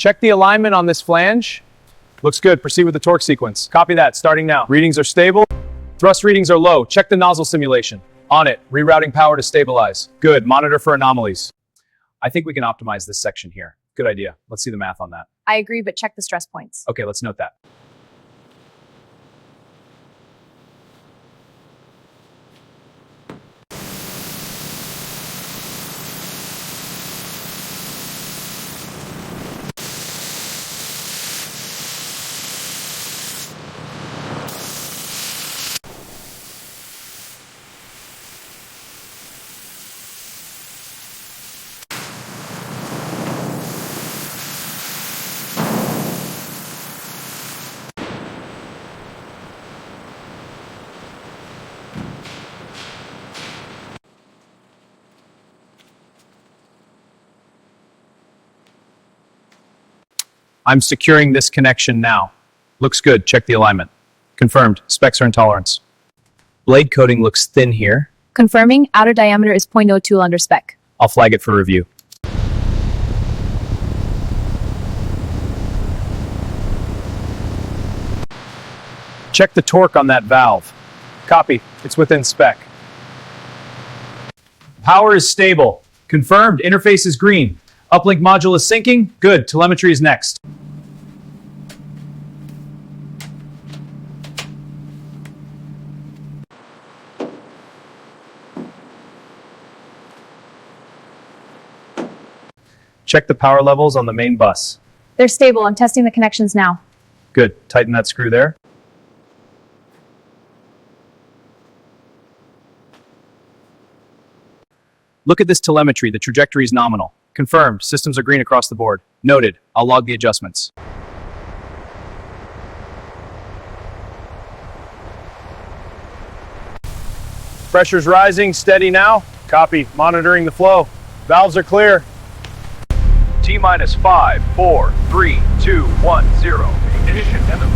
Check the alignment on this flange. Looks good. Proceed with the torque sequence. Copy that. Starting now. Readings are stable. Thrust readings are low. Check the nozzle simulation. On it. Rerouting power to stabilize. Good. Monitor for anomalies. I think we can optimize this section here. Good idea. Let's see the math on that. I agree, but check the stress points. Okay, let's note that. I'm securing this connection now. Looks good. Check the alignment. Confirmed. Specs are in tolerance. Blade coating looks thin here. Confirming, outer diameter is 0.02 under spec. I'll flag it for review. Check the torque on that valve. Copy. It's within spec. Power is stable. Confirmed. Interface is green. Uplink module is syncing. Good. Telemetry is next. Check the power levels on the main bus. They're stable. I'm testing the connections now. Good. Tighten that screw there. Look at this telemetry. The trajectory is nominal. Confirmed. Systems are green across the board. Noted. I'll log the adjustments. Pressure's rising. Steady now. Copy. Monitoring the flow. Valves are clear. T-minus 5, 4, 3, 2, 1, 0. Ignition and the